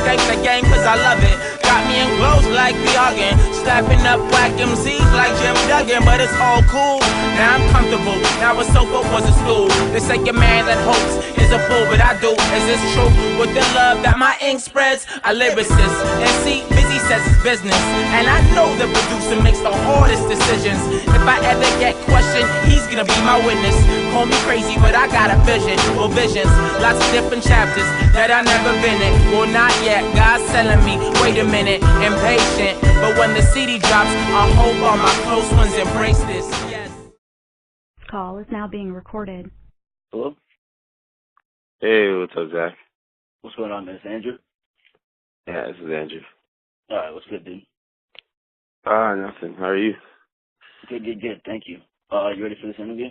escape the game cause I love it. Got me in clothes like the Ogden, slapping up whack MCs like Jim Duggan, but it's all cool. Now I'm comfortable, now a sofa was a stool. They say a man that hopes is a fool, but I do. Is this true? With the love that my ink spreads, a lyricist. And see, Busy says it's business, and I know the producer makes the hardest decisions. If I ever get questioned, he's gonna be my witness. Call me crazy, but I got a vision, or visions, lots of different chapters that I never been in. Well, not yet, God's telling me, wait a minute, impatient. But when the CD drops, I hope all my close ones embrace this. Yes. Call is now being recorded. Hello? Hey, what's up, Zach? What's going on, man? It's Andrew? Yeah, this is Andrew. Alright, what's good, dude? Nothing. How are you? Good. Thank you. You ready for this interview?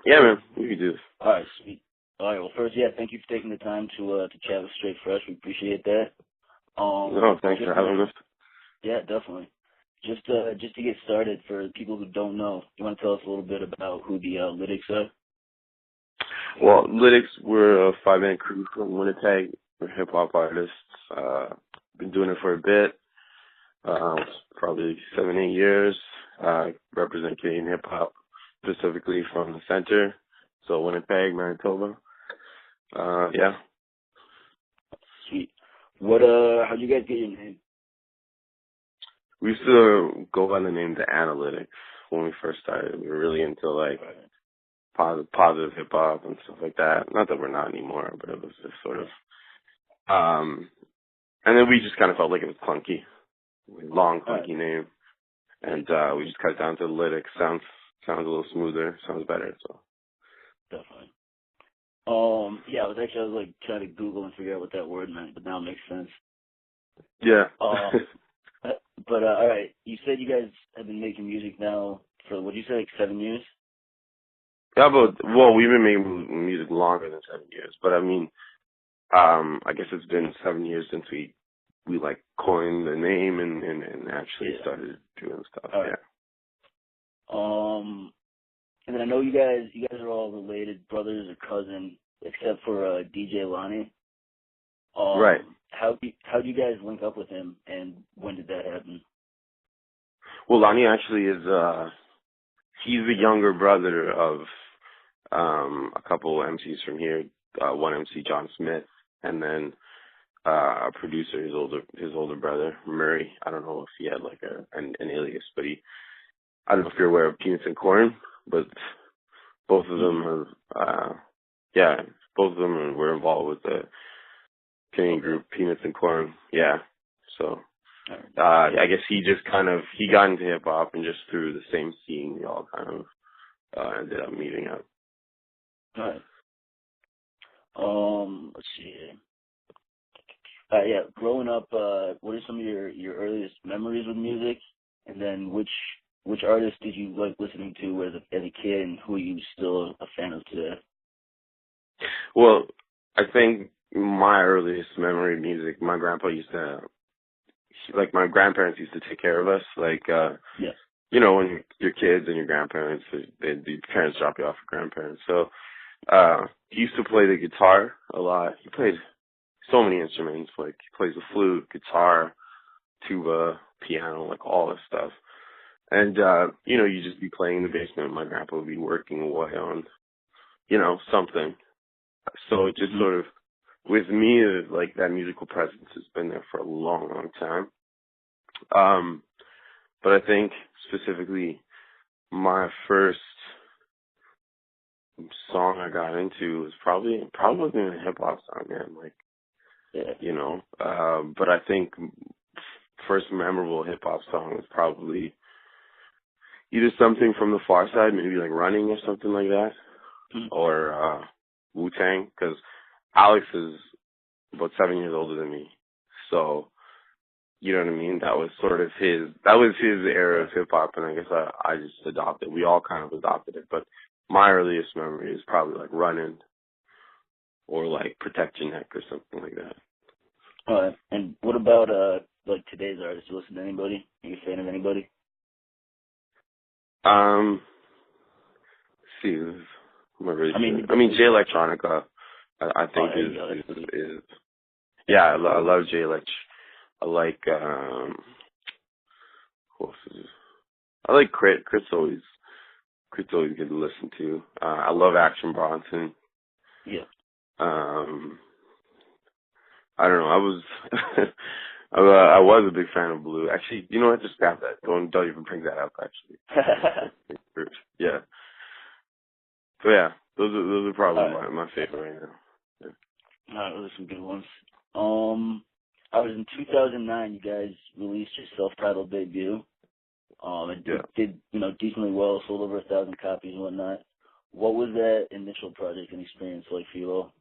Yeah, man. We can do this. Alright, sweet. Alright, well, first, yeah, thank you for taking the time to chat with Straight Fresh. We appreciate that. No, thanks for having us. Yeah, definitely. Just to get started, for people who don't know, you want to tell us a little bit about who the Lytics are? Well, Lytics, we're a 5-man crew from Winnipeg. We're hip-hop artists. Been doing it for a bit. Probably 7-8 years. Represent Canadian hip-hop, specifically from the center. So Winnipeg, Manitoba. Yeah. Sweet. How'd you guys get your name? We used to go by the name The Analytics when we first started. We were really into, like, positive hip-hop and stuff like that. Not that we're not anymore, but it was just sort of... and then we just kind of felt like it was clunky. Long, clunky name. And we just cut it down to Lytics. Sounds a little smoother. Sounds better, so... Definitely. Yeah, I was like trying to Google and figure out what that word meant, but now it makes sense. Yeah. But all right, you said you guys have been making music now for, what did you say, like 7 years? Yeah, well, we've been making music longer than 7 years, but I mean, I guess it's been 7 years since we like coined the name and actually started doing stuff. All right. And then I know you guys are all related, brothers or cousins, except for DJ Lonnie. Right. How do you guys link up with him, and when did that happen? Well, Lonnie actually is he's the younger brother of a couple MCs from here. One MC, John Smith, and then a producer, his older brother, Murray. I don't know if he had like an alias, but I don't know if you're aware of Peanuts and Corn, but both of them both of them were involved with the Canadian group Peanuts and Corn. Yeah. So I guess he got into hip hop, and just through the same scene we all kind of ended up meeting up. All right. Let's see here. Yeah, growing up, what are some of your earliest memories with music? And then which artists did you like listening to as a kid, and who are you still a fan of today? Well, I think my earliest memory of music, my grandpa used to, like, my grandparents used to take care of us. Like, you know, when you're kids and your grandparents, the parents drop you off with grandparents. So, he used to play the guitar a lot. He played so many instruments. Like, he plays the flute, guitar, tuba, piano, like all this stuff. And, you know, you just be playing in the basement. My grandpa would be working away on, you know, something. So it just sort of, with me, like, that musical presence has been there for a long, long time. But I think specifically my first song I got into was probably a hip hop song, man. Like, you know, but I think first memorable hip hop song was probably either something from the Far Side, maybe like Running or something like that, or Wu-Tang, because Alex is about 7 years older than me. So, you know what I mean? That was sort of his era of hip hop, and I guess I just adopted. We all kind of adopted it, but my earliest memory is probably like Running or like Protect Your Neck or something like that. And what about like today's artists? You listen to anybody? Are you a fan of anybody? See, I mean, Jay Electronica, I think Yeah, I love Jay Litch. I like who else is this? I like Crit. Crit's always good to listen to. I love Action Bronson. Yeah. I don't know. I was a big fan of Blue. Actually, you know what? Just scrap that. Don't even bring that up. Actually. Yeah. So yeah, those are probably my favorite right now. Yeah. All right, those are some good ones. I was in 2009. You guys released your self-titled debut. It did, decently well. Sold over 1,000 copies and whatnot. What was that initial project and experience like for you all?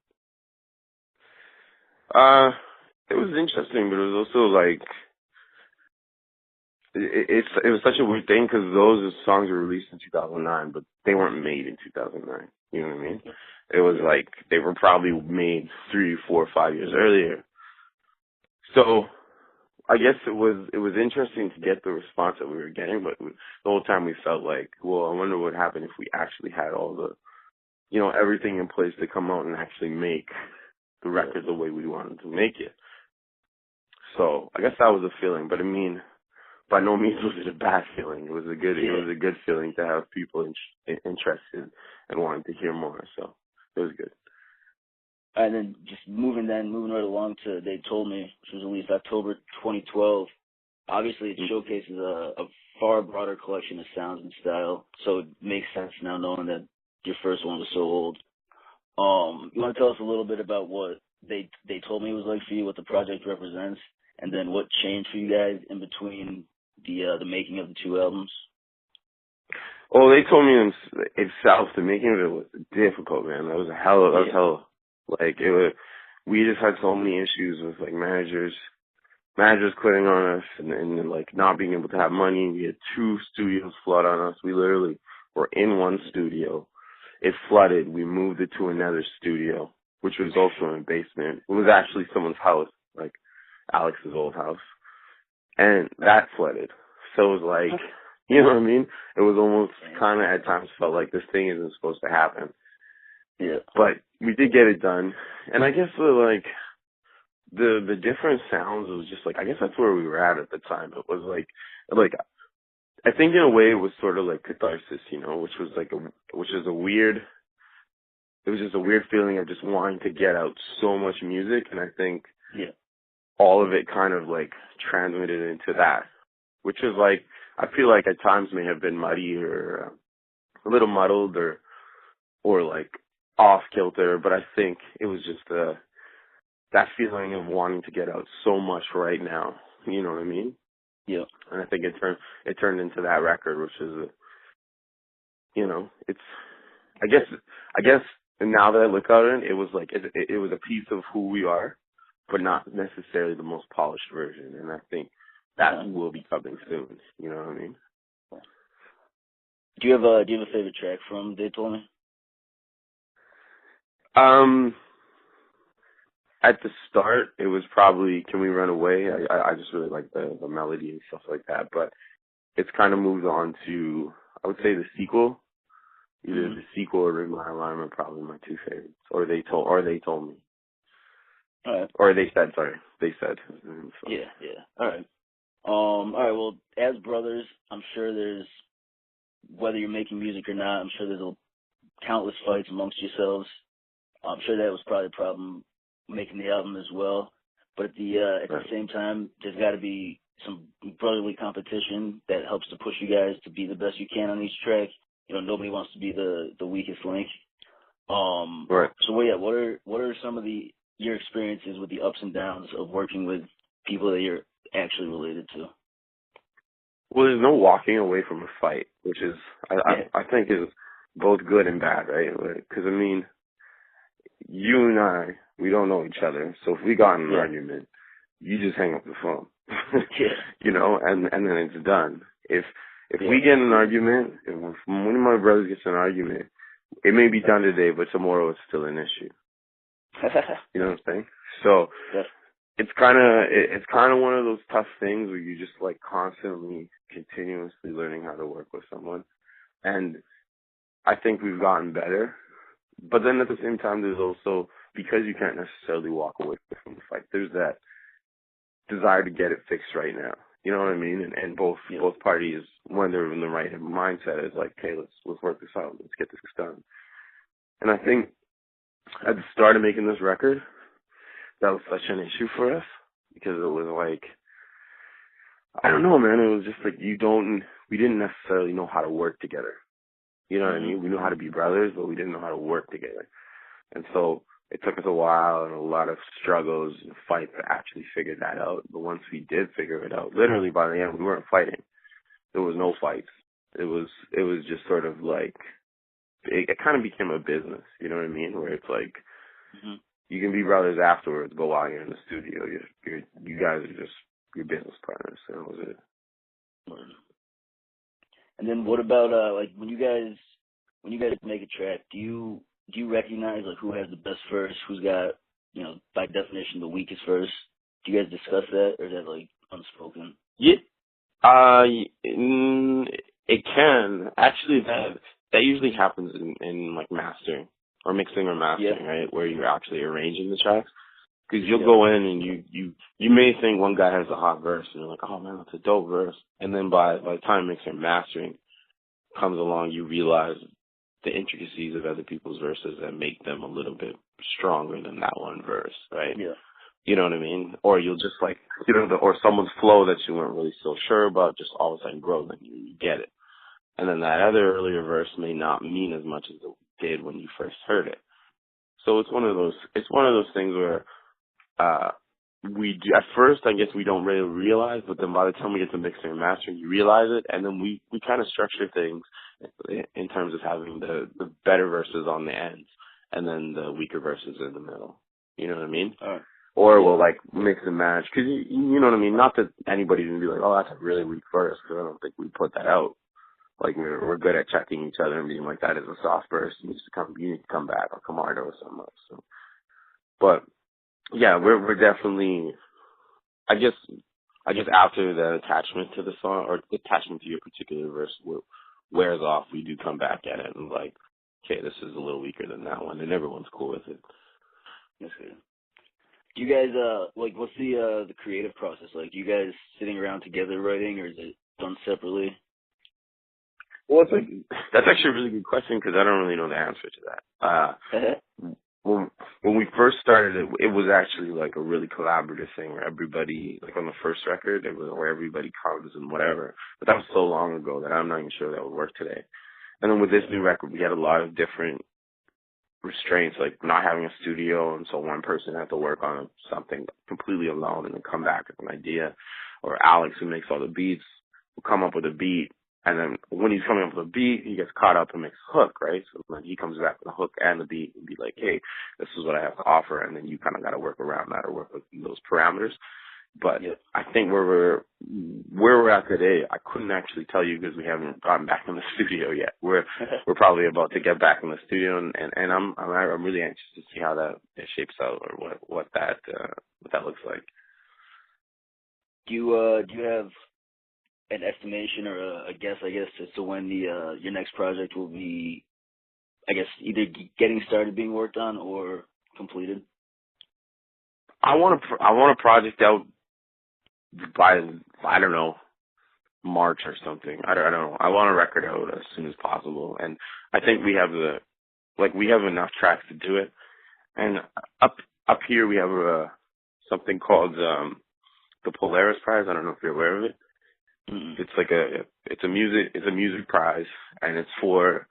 It was interesting, but it was also like it was such a weird thing because those songs were released in 2009, but they weren't made in 2009. You know what I mean? It was like they were probably made 3, 4, 5 years earlier. So I guess it was interesting to get the response that we were getting, but the whole time we felt like, well, I wonder what happened if we actually had all the, everything in place to come out and actually make the record the way we wanted to make it. So I guess that was a feeling, but I mean, by no means was it a bad feeling. It was a good feeling to have people interested and wanting to hear more. So it was good. And then just moving right along to They Told Me, which was released October 2012. Obviously, it showcases a far broader collection of sounds and style, so it makes sense now knowing that your first one was so old. You want to tell us a little bit about what They Told Me was like for you, what the project represents, and then what changed for you guys in between the making of the two albums? Well, They Told Me itself, the making of it was difficult, man. That was hell. Like we just had so many issues with like managers quitting on us and like not being able to have money. We had 2 studios flood on us. We literally were in one studio. It flooded. We moved it to another studio, which was also in a basement. It was actually someone's house, like Alex's old house. And that flooded. So it was like, you know what I mean? It was almost kind of at times felt like this thing isn't supposed to happen. Yeah. But we did get it done. And I guess the different sounds was just like, I guess that's where we were at the time. It was like I think in a way it was sort of like catharsis, which was just a weird feeling of just wanting to get out so much music. And I think all of it kind of like transmitted into that, which is like, I feel like at times may have been muddy or a little muddled or like off kilter, but I think it was just that feeling of wanting to get out so much right now. You know what I mean? Yeah. And I think it turned into that record, which is, it's, I guess now that I look at it, it was like, it was a piece of who we are, but not necessarily the most polished version. And I think that will be coming soon. You know what I mean? Do you have a favorite track from They Told Me? At the start, it was probably Can We Run Away? I just really like the melody and stuff like that. But it's kind of moved on to, I would say, the sequel. Either the sequel or Ring My Alarm are probably my 2 favorites. Or They Told Me. All right. Or They Said, sorry. They Said. So. Yeah. All right. All right, well, as brothers, I'm sure there's, whether you're making music or not, I'm sure there's countless fights amongst yourselves. I'm sure that was probably a problem making the album as well. But at the same time, there's got to be some brotherly competition that helps to push you guys to be the best you can on each track. Nobody wants to be the weakest link. Right. So what are some of your experiences with the ups and downs of working with people that you're actually related to? Well, there's no walking away from a fight, which is I think is both good and bad, right? Because I mean, you and I, we don't know each other, so if we got in an argument, you just hang up the phone, and then it's done. If we get in an argument, if one of my brothers gets in an argument, it may be done today, but tomorrow it's still an issue. You know what I'm saying? So it's kind of one of those tough things where you just like constantly, continuously learning how to work with someone, and I think we've gotten better. But then at the same time, there's also because you can't necessarily walk away from the fight, there's that desire to get it fixed right now. You know what I mean? And both parties, when they're in the right mindset, is like, okay, let's work this out. Let's get this done. And I think at the start of making this record, that was such an issue for us because it was like, I don't know, man. It was just like we didn't necessarily know how to work together. You know what I mean? We knew how to be brothers, but we didn't know how to work together. And so it took us a while and a lot of struggles and fights to actually figure that out. But once we did figure it out, literally by the end, we weren't fighting. There was no fights. It was just sort of like, it kind of became a business, you know what I mean? Where it's like, you can be brothers afterwards, but while you're in the studio, you guys are just your business partners. So that was it. And then what about like when you guys make a track, do you recognize like who has the best verse, who's got, you know, by definition the weakest verse? Do you guys discuss that, or is that like unspoken? Yeah. It can actually. That usually happens in like mastering or mixing or mastering, right? Where you're actually arranging the tracks. Because you'll go in and you may think one guy has a hot verse and you're like, oh man, that's a dope verse. And then by the time mixing and mastering comes along, you realize the intricacies of other people's verses that make them a little bit stronger than that one verse, right? Yeah. You know what I mean? Or you'll just like, you know, or someone's flow that you weren't really so sure about just all of a sudden grows and you get it. And then that other earlier verse may not mean as much as it did when you first heard it. So it's one of those things where, we do, at first, I guess we don't really realize, but then by the time we get to mixing and mastering, you realize it, and then we kind of structure things in terms of having the better verses on the ends, and then the weaker verses in the middle. You know what I mean? Or we'll like mix and match, because you know what I mean? Not that anybody's going to be like, oh, that's a really weak verse, because I don't think we put that out. Like, we're good at checking each other and being like, that is a soft verse, you need to come back, or come harder or something else. So, but yeah, we're definitely, I guess after the attachment to the song or the attachment to your particular verse wears off, we do come back at it and like, okay, this is a little weaker than that one, and everyone's cool with it. That's good. Do you guys like, what's the creative process like? Do you guys sitting around together writing, or is it done separately? Well, it's like, that's actually a really good question because I don't really know the answer to that. When we first started, it was actually like a really collaborative thing where everybody, like on the first record, it was where everybody comes and whatever. But that was so long ago that I'm not even sure that would work today. And then with this new record, we had a lot of different restraints, like not having a studio, and so one person had to work on something completely alone and then come back with an idea. Or Alex, who makes all the beats, will come up with a beat. And then when he's coming up with a beat, he gets caught up and makes a hook, right? So then he comes back with a hook and the beat and be like, hey, this is what I have to offer. And then you kind of got to work around that or work with those parameters. But I think where we're at today, I couldn't actually tell you because we haven't gotten back in the studio yet. We're probably about to get back in the studio, and I'm really anxious to see how that shapes out or what that looks like. Do you have an estimation or a guess, I guess, as to when the your next project will be, I guess, either getting started being worked on or completed? I want a project out by, I don't know, March or something. I don't know. I want a record out as soon as possible, and I think we have enough tracks to do it. And up here we have something called the Polaris Prize. I don't know if you're aware of it. It's like it's a music prize, and it's for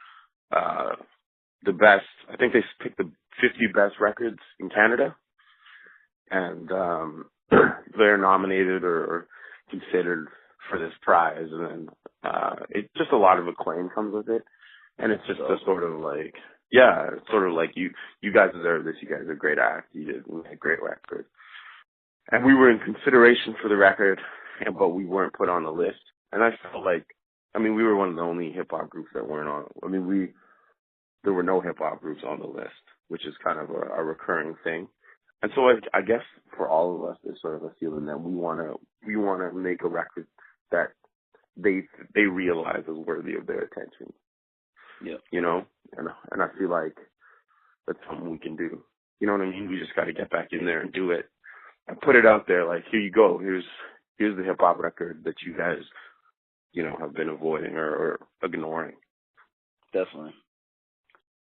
the best. I think they picked the 50 best records in Canada, and they're nominated or considered for this prize, and then it just a lot of acclaim comes with it, and it's just a sort of like, it's sort of like you guys deserve this. You guys are great acts. You did a great record, and we were in consideration for the record, but we weren't put on the list. And I felt like, we were one of the only hip hop groups that weren't on. There were no hip hop groups on the list, which is kind of a recurring thing. And so I guess for all of us, there's sort of a feeling that we want to make a record that they realize is worthy of their attention. Yeah. You know, and I feel like that's something we can do. You know what I mean? We just got to get back in there and do it and put it out there. Like, here you go. Here's the hip hop record that you guys, you know, have been avoiding or ignoring. Definitely.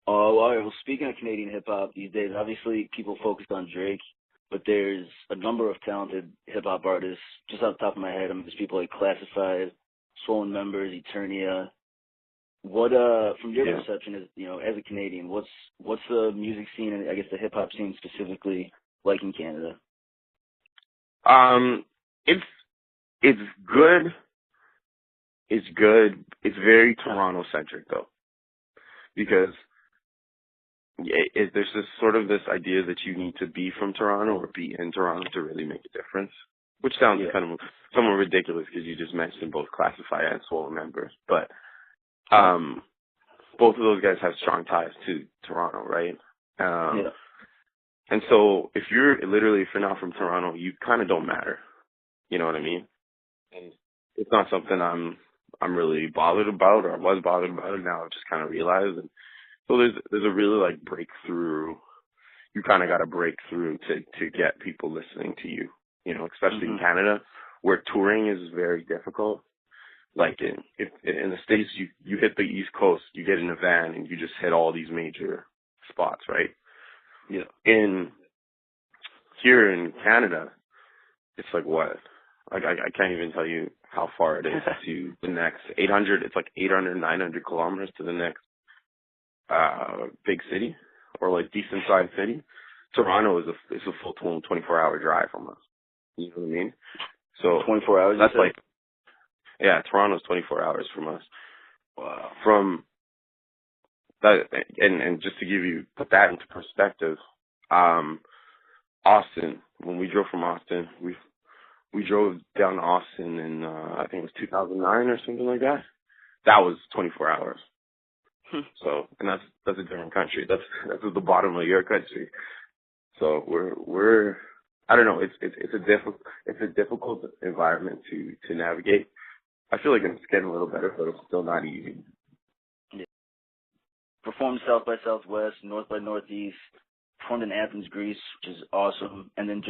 Well, speaking of Canadian hip hop these days, obviously people focus on Drake, but there's a number of talented hip hop artists. Just off the top of my head, I mean, there's people like Classified, Swollen Members, Eternia. What, from your perception, as you know, as a Canadian, what's the music scene and I guess the hip hop scene specifically like in Canada? It's good. It's good. It's very Toronto centric though, because there's this sort of this idea that you need to be from Toronto or be in Toronto to really make a difference, which sounds kind of somewhat ridiculous because you just mentioned both Classified and Swollen Members, but both of those guys have strong ties to Toronto, right? And so if you're not from Toronto, you kind of don't matter. You know what I mean? And it's not something I'm really bothered about, or I was bothered about it. Now I've just kind of realized. And so there's a really like breakthrough. You kind of got to break through to get people listening to you. You know, especially in Canada, where touring is very difficult. Like in the States, you hit the East Coast, you get in a van and you just hit all these major spots, right? Yeah. Here in Canada, it's like what? Like I can't even tell you how far it is to the next 800. It's like 800, 900 kilometers to the next big city or like decent sized city. Toronto is a full 24-hour drive from us. You know what I mean? So 24 hours. That's like. Yeah, Toronto's 24 hours from us. Wow. From that, and just to put that into perspective, Austin, when we drove from Austin, we drove down to Austin in, I think it was 2009 or something like that. That was 24 hours. So, and that's a different country. That's at the bottom of your country. So we're, I don't know, it's a difficult environment to navigate. I feel like it's getting a little better, but it's still not easy. Yeah. Performed South by Southwest, North by Northeast, performed in Athens, Greece, which is awesome. And then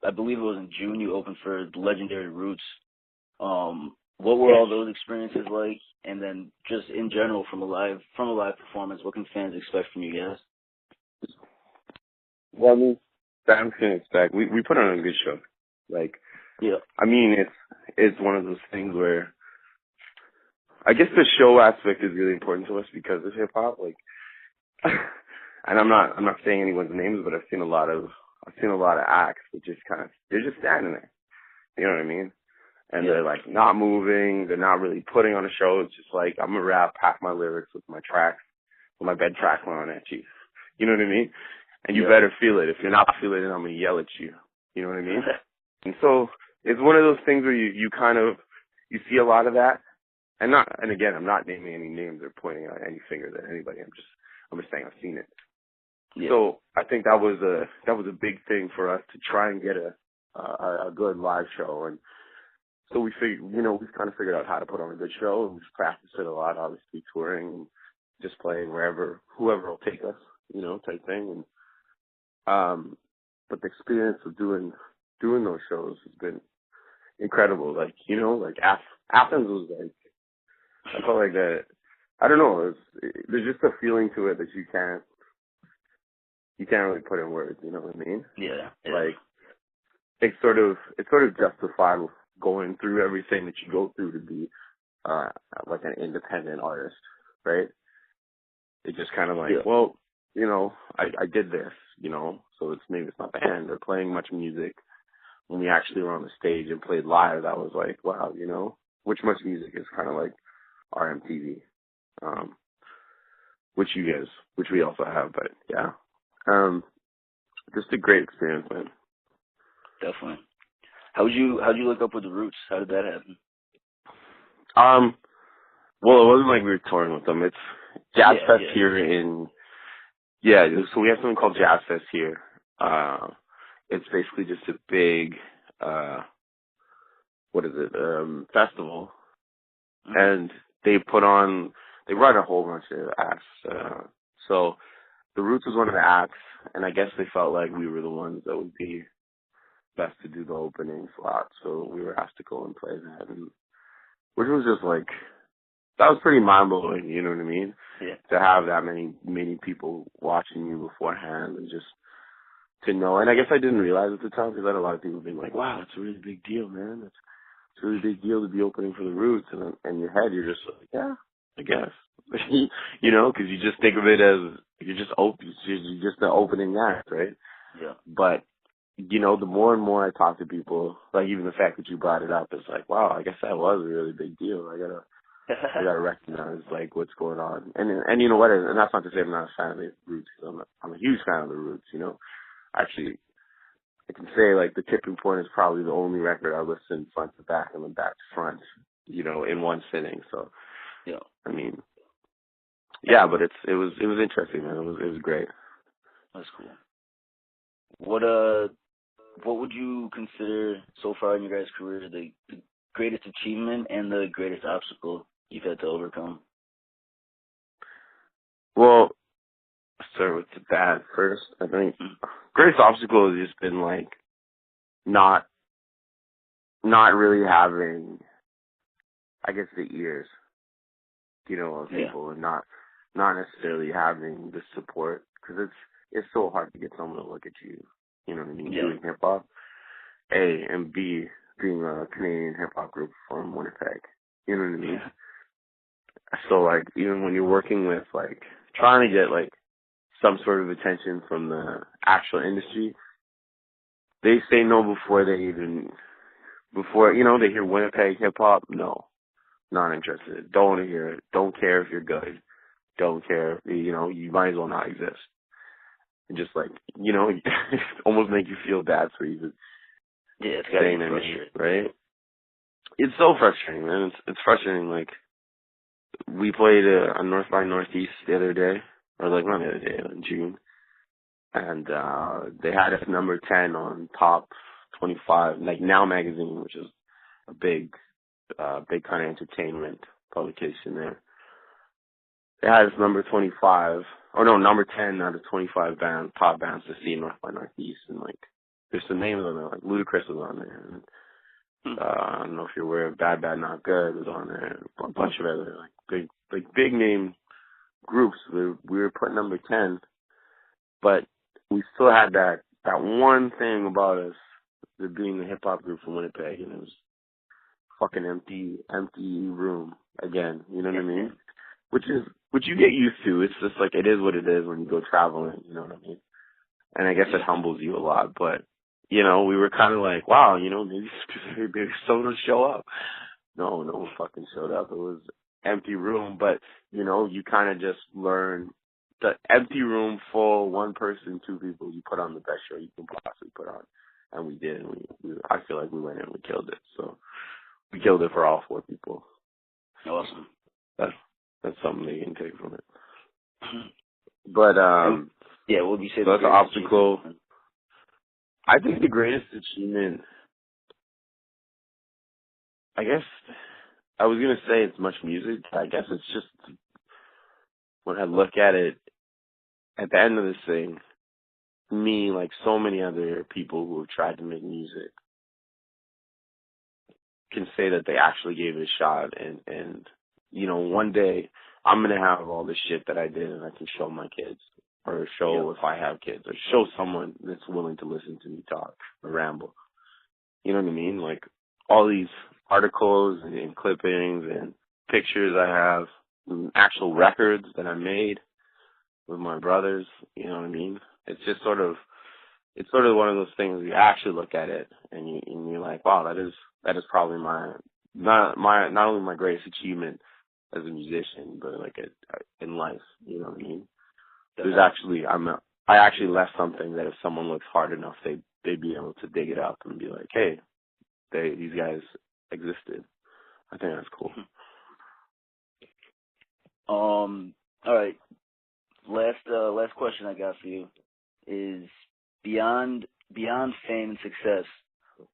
I believe it was in June, you opened for the legendary Roots. What were all those experiences like? And then just in general, from a live performance, what can fans expect from you guys? Well, I mean, fans can expect, we put on a good show. Like, I mean, it's one of those things where, I guess the show aspect is really important to us because of hip hop. Like, and I'm not saying anyone's names, but I've seen a lot of acts that they're just standing there. You know what I mean? And they're like not moving. They're not really putting on a show. It's just like, I'm gonna rap half my lyrics with my tracks, with my bed track on at you. You know what I mean? And you better feel it. If you're not feeling it, I'm gonna yell at you. You know what I mean? And so it's one of those things where you see a lot of that. And again, I'm not naming any names or pointing out any fingers at anybody. I'm just saying I've seen it. Yeah. So I think that was a big thing for us to try and get a good live show. And so we figured, we've kind of figured out how to put on a good show, and we've practiced it a lot, obviously touring and just playing whoever will take us, type thing. And but the experience of doing those shows has been incredible. Like, Athens was like, I felt like that. I don't know. There's just a feeling to it that you can't really put in words. You know what I mean? Yeah. Like, it's sort of justifiable going through everything that you go through to be like an independent artist, right? It's just kind of like, well, I did this, so maybe it's not the end. They're playing much music. When we actually were on the stage and played live, that was like, wow, which much music is kind of like RMTV, which we also have, but yeah, just a great experience, man. Definitely. How'd you look up with the Roots? How did that happen? Well, it wasn't like we were touring with them. It's Jazz Fest here so we have something called Jazz Fest here. It's basically just a big, festival. Mm-hmm. And they run a whole bunch of acts. So the Roots was one of the acts, and I guess they felt like we were the ones that would be best to do the opening slot, so we were asked to go and play that, and which was just like, that was pretty mind-blowing, you know what I mean? Yeah. To have that many people watching you beforehand, and just to know, and I guess I didn't realize at the time, because I had a lot of people being like, wow, that's a really big deal, man. It's a really big deal to be opening for the Roots, and in your head, you're just like, yeah, I guess. You know, because you just think of it as, you're just the opening act, right? Yeah. But, you know, the more and more I talk to people, like even the fact that you brought it up, it's like, wow, I guess that was a really big deal. I gotta recognize like what's going on, and you know what? And that's not to say I'm not a fan of the Roots. I'm a huge fan of the Roots. You know, actually, I can say like the Tipping Point is probably the only record I listened front to back and then back to front, you know, in one sitting. So, yeah, I mean, yeah, but it was interesting, man. It was great. That's cool. What would you consider so far in your guys' career the greatest achievement and the greatest obstacle you've had to overcome? Well, I'll start with the bad first. I think greatest obstacle has just been like not really having, I guess, the ears, you know, of people, and not necessarily having the support, because it's so hard to get someone to look at you, you know what I mean, doing hip hop. A, and B, being a Canadian hip hop group from Winnipeg, you know what I mean? Yeah. So like, even when you're working with like trying to get like some sort of attention from the actual industry, they say no before you know, they hear Winnipeg hip hop. No, not interested. Don't want to hear it. Don't care if you're good. Don't care. You know, you might as well not exist. And just like, you know, almost make you feel bad for even it's saying anything, right? It's so frustrating, man. It's frustrating. Like, we played a North by Northeast the other day, or like not the other day, in June, and they had us number 10 on top 25, like Now Magazine, which is a big kind of entertainment publication there. They had us number 25, or no, number 10 out of 25 top bands to see in North by Northeast, and like, there's some names on there, like Lytics was on there, and I don't know if you're aware of Bad Bad Not Good was on there, a bunch of other like big name groups. We were put number 10, but we still had that one thing about us, the being the hip hop group from Winnipeg, and it was fucking empty room again. You know what I mean? Which you get used to. It's just like, it is what it is when you go traveling. You know what I mean? And I guess it humbles you a lot, but. You know, we were kind of like, wow, you know, maybe someone will show up. No one fucking showed up. It was empty room, but, you know, you kind of just learn the empty room full, one person, two people, you put on the best show you can possibly put on. And we did. And I feel like we went in and we killed it. So we killed it for all four people. Awesome. That's something they can take from it. But, what would you say? That's an obstacle. I think the greatest achievement, I guess, I was going to say it's much music. I guess it's just, when I look at it, at the end of this thing, me, like so many other people who have tried to make music, can say that they actually gave it a shot. And you know, one day, I'm going to have all the shit that I did and I can show my kids. Or show if I have kids, or show someone that's willing to listen to me talk or ramble. You know what I mean? Like, all these articles and clippings and pictures I have, and actual records that I made with my brothers. You know what I mean? It's just sort of one of those things. You actually look at it and you're like, wow, that is probably not only my greatest achievement as a musician, but like in life. You know what I mean? I actually left something that if someone looks hard enough, they'd be able to dig it up and be like, hey, these guys existed. I think that's cool. All right. Last question I got for you is beyond fame and success,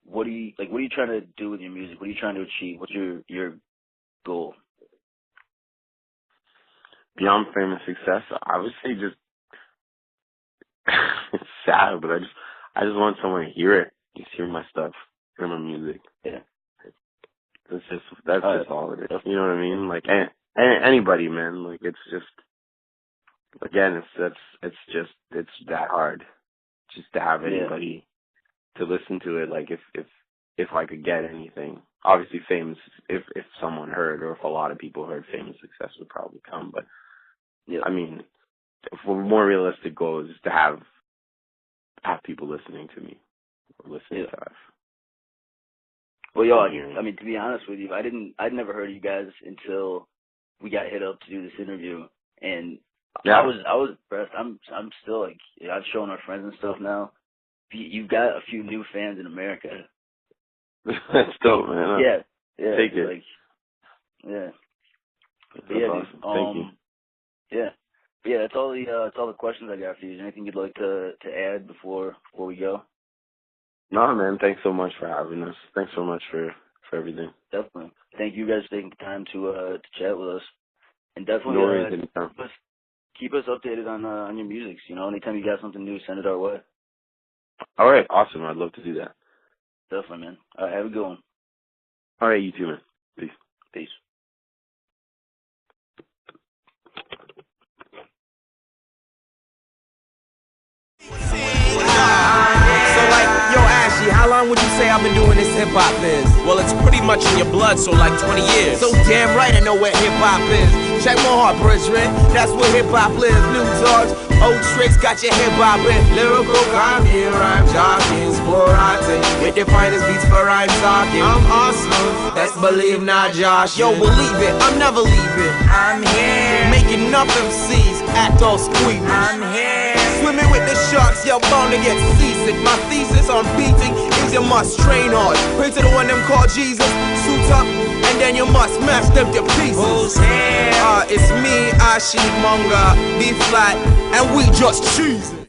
what are you trying to do with your music? What are you trying to achieve? What's your goal? Beyond fame and success, I would say just sad, but I just want someone to hear it, just hear my stuff, hear my music. Yeah. That's just all it is. You know what I mean? Like, anybody, man. Like, it's just, again, it's that hard, just to have anybody to listen to it. Like, if I could get anything, obviously fame, if someone heard, or if a lot of people heard, fame and success would probably come. But I mean, for more realistic goals, is to have people listening to me, or listening to us. Well, yo, I mean, to be honest with you, I'd never heard of you guys until we got hit up to do this interview, and I was impressed. I'm still, like, I've shown our friends and stuff now. You've got a few new fans in America. That's dope, man. Yeah. Take it. Like, yeah. That's awesome. Thank you. Yeah. But yeah, that's all the questions I got for you. Is there anything you'd like to add before we go? No, man. Thanks so much for having us. Thanks so much for everything. Definitely. Thank you guys for taking the time to chat with us. And definitely no worries, keep us updated on your music. You know, anytime you got something new, send it our way. All right, awesome. I'd love to do that. Definitely, man. All right, have a good one. All right, you too, man. Peace. Peace. How long would you say I've been doing this hip-hop is? Well, it's pretty much in your blood, so like 20 years. So damn right I know where hip-hop is. Check my heart, brethren, that's where hip-hop lives. New dogs, old tricks, got your hip-hop in. Lyrical comedy, rhyme jockey, sporadic. With the finest beats for rhyme talking. I'm awesome, best believe not Josh. Yo, believe it, I'm never leaving. I'm here, making up MCs, act all squeamish. I'm here, swimming with the sharks, you're bound to get seasick. My thesis on beating is you must train hard. Pray to the one them called Jesus, suit up, and then you must smash them to pieces. Who's here? It's me, Ashi Monga, B-Flat, and we just cheesing.